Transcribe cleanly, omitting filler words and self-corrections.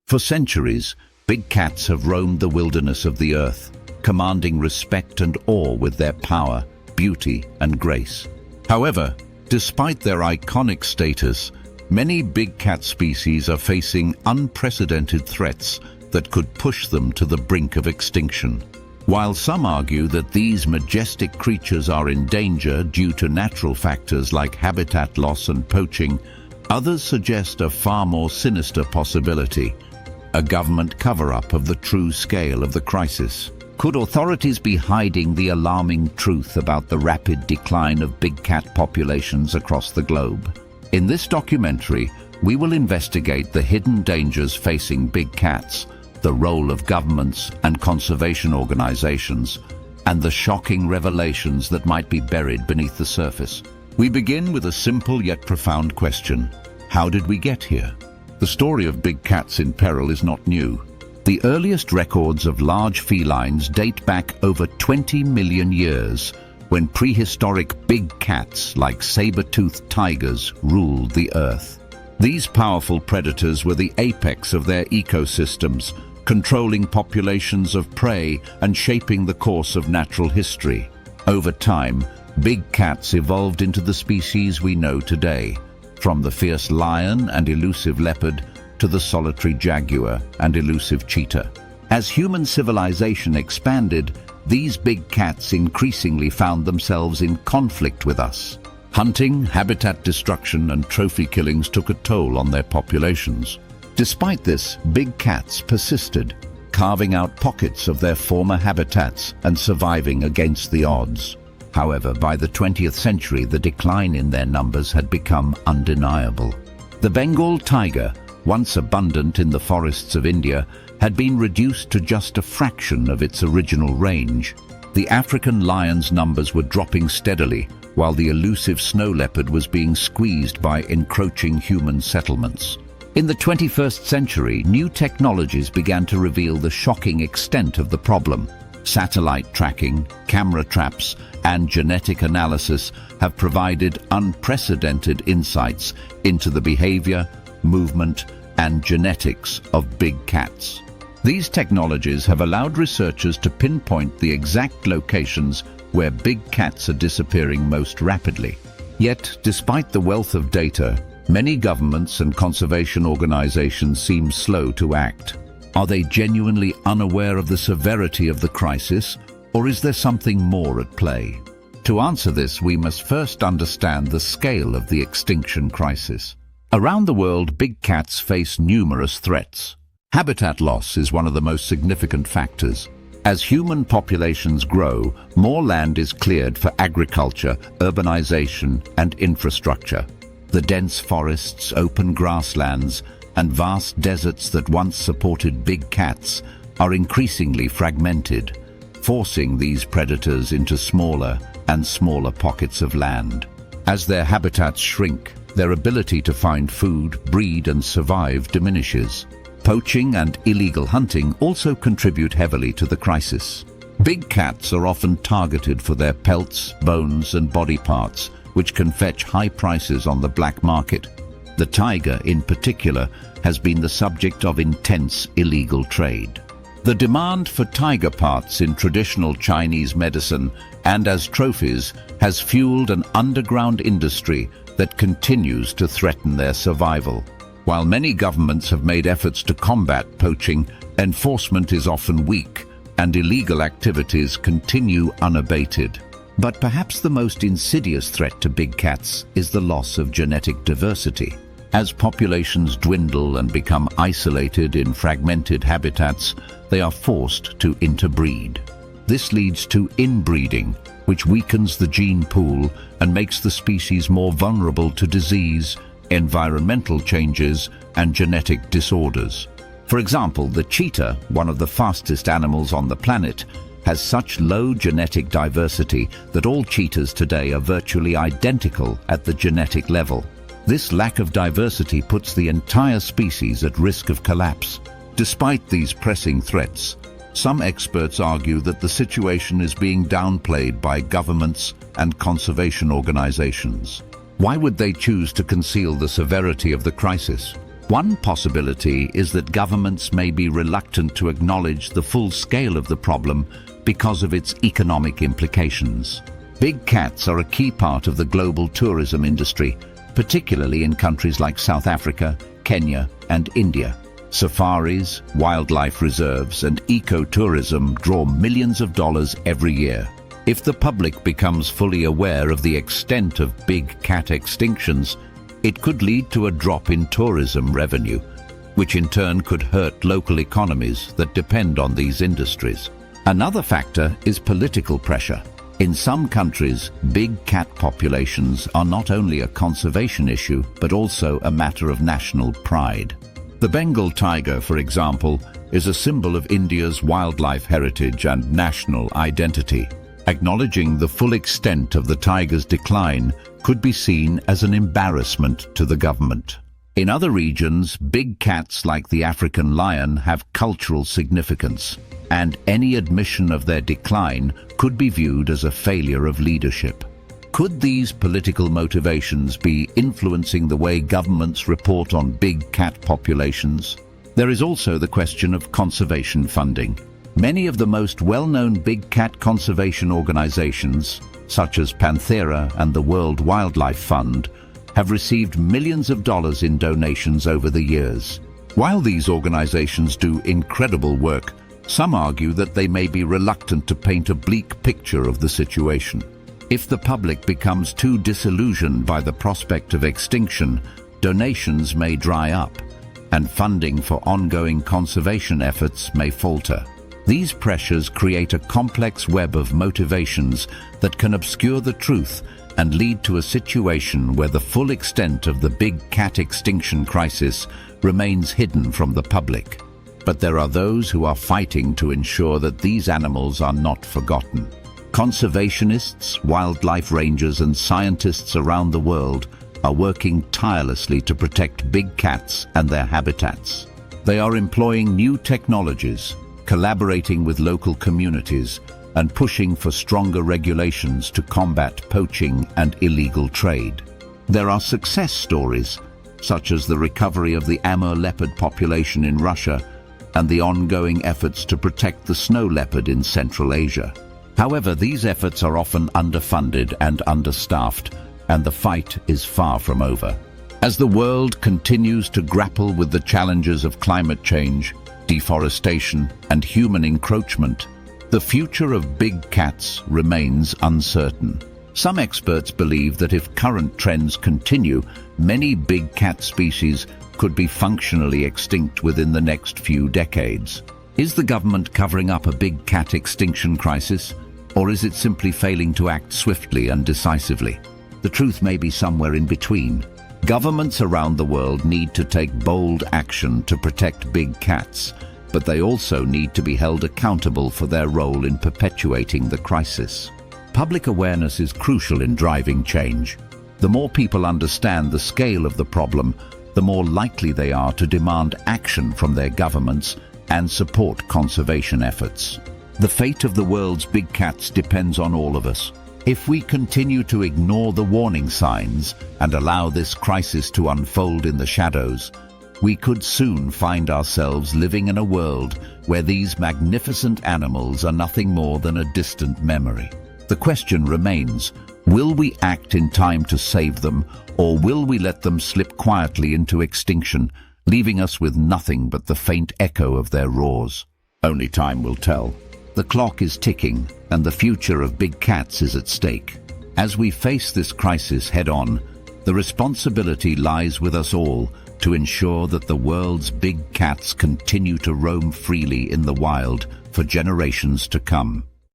For centuries, big cats have roamed the wilderness of the earth, commanding respect and awe with their power, beauty, and grace. However, despite their iconic status, many big cat species are facing unprecedented threats that could push them to the brink of extinction. While some argue that these majestic creatures are in danger due to natural factors like habitat loss and poaching, others suggest a far more sinister possibility: a government cover-up of the true scale of the crisis. Could authorities be hiding the alarming truth about the rapid decline of big cat populations across the globe? In this documentary, we will investigate the hidden dangers facing big cats, the role of governments and conservation organizations, and the shocking revelations that might be buried beneath the surface. We begin with a simple yet profound question: how did we get here? The story of big cats in peril is not new. The earliest records of large felines date back over 20 million years, when prehistoric big cats like saber-toothed tigers ruled the earth. These powerful predators were the apex of their ecosystems, controlling populations of prey and shaping the course of natural history. Over time, big cats evolved into the species we know today, from the fierce lion and elusive leopard to the solitary jaguar and elusive cheetah. As human civilization expanded, these big cats increasingly found themselves in conflict with us. Hunting, habitat destruction, and trophy killings took a toll on their populations. Despite this, big cats persisted, carving out pockets of their former habitats and surviving against the odds. However, by the 20th century, the decline in their numbers had become undeniable. The Bengal tiger, once abundant in the forests of India, had been reduced to just a fraction of its original range. The African lion's numbers were dropping steadily, while the elusive snow leopard was being squeezed by encroaching human settlements. In the 21st century, new technologies began to reveal the shocking extent of the problem. Satellite tracking, camera traps, and genetic analysis have provided unprecedented insights into the behavior, movement, and genetics of big cats. These technologies have allowed researchers to pinpoint the exact locations where big cats are disappearing most rapidly. Yet, despite the wealth of data, many governments and conservation organizations seem slow to act. Are they genuinely unaware of the severity of the crisis, or is there something more at play? To answer this, we must first understand the scale of the extinction crisis. Around the world, big cats face numerous threats. Habitat loss is one of the most significant factors. As human populations grow, more land is cleared for agriculture, urbanization, and infrastructure. The dense forests, open grasslands, and vast deserts that once supported big cats are increasingly fragmented, forcing these predators into smaller and smaller pockets of land. As their habitats shrink, their ability to find food, breed, and survive diminishes. Poaching and illegal hunting also contribute heavily to the crisis. Big cats are often targeted for their pelts, bones, and body parts, which can fetch high prices on the black market. The tiger, in particular, has been the subject of intense illegal trade. The demand for tiger parts in traditional Chinese medicine and as trophies has fueled an underground industry that continues to threaten their survival. While many governments have made efforts to combat poaching, enforcement is often weak and illegal activities continue unabated. But perhaps the most insidious threat to big cats is the loss of genetic diversity. As populations dwindle and become isolated in fragmented habitats, they are forced to interbreed. This leads to inbreeding, which weakens the gene pool and makes the species more vulnerable to disease, environmental changes, and genetic disorders. For example, the cheetah, one of the fastest animals on the planet, has such low genetic diversity that all cheetahs today are virtually identical at the genetic level. This lack of diversity puts the entire species at risk of collapse. Despite these pressing threats, some experts argue that the situation is being downplayed by governments and conservation organizations. Why would they choose to conceal the severity of the crisis? One possibility is that governments may be reluctant to acknowledge the full scale of the problem because of its economic implications. Big cats are a key part of the global tourism industry, particularly in countries like South Africa, Kenya, and India. Safaris, wildlife reserves, and ecotourism draw millions of dollars every year. If the public becomes fully aware of the extent of big cat extinctions, it could lead to a drop in tourism revenue, which in turn could hurt local economies that depend on these industries. Another factor is political pressure. In some countries, big cat populations are not only a conservation issue, but also a matter of national pride. The Bengal tiger, for example, is a symbol of India's wildlife heritage and national identity. Acknowledging the full extent of the tiger's decline could be seen as an embarrassment to the government. In other regions, big cats like the African lion have cultural significance, and any admission of their decline could be viewed as a failure of leadership. Could these political motivations be influencing the way governments report on big cat populations? There is also the question of conservation funding. Many of the most well-known big cat conservation organizations, such as Panthera and the World Wildlife Fund, have received millions of dollars in donations over the years. While these organizations do incredible work, some argue that they may be reluctant to paint a bleak picture of the situation. If the public becomes too disillusioned by the prospect of extinction, donations may dry up, and funding for ongoing conservation efforts may falter. These pressures create a complex web of motivations that can obscure the truth and lead to a situation where the full extent of the big cat extinction crisis remains hidden from the public. But there are those who are fighting to ensure that these animals are not forgotten. Conservationists, wildlife rangers, and scientists around the world are working tirelessly to protect big cats and their habitats. They are employing new technologies, collaborating with local communities, and pushing for stronger regulations to combat poaching and illegal trade. There are success stories, such as the recovery of the Amur leopard population in Russia and the ongoing efforts to protect the snow leopard in Central Asia. However, these efforts are often underfunded and understaffed, and the fight is far from over. As the world continues to grapple with the challenges of climate change, deforestation, and human encroachment, the future of big cats remains uncertain. Some experts believe that if current trends continue, many big cat species could be functionally extinct within the next few decades. Is the government covering up a big cat extinction crisis, or is it simply failing to act swiftly and decisively? The truth may be somewhere in between. Governments around the world need to take bold action to protect big cats, but they also need to be held accountable for their role in perpetuating the crisis. Public awareness is crucial in driving change. The more people understand the scale of the problem, the more likely they are to demand action from their governments and support conservation efforts. The fate of the world's big cats depends on all of us. If we continue to ignore the warning signs and allow this crisis to unfold in the shadows, we could soon find ourselves living in a world where these magnificent animals are nothing more than a distant memory. The question remains, will we act in time to save them, or will we let them slip quietly into extinction, leaving us with nothing but the faint echo of their roars? Only time will tell. The clock is ticking, and the future of big cats is at stake. As we face this crisis head-on, the responsibility lies with us all to ensure that the world's big cats continue to roam freely in the wild for generations to come.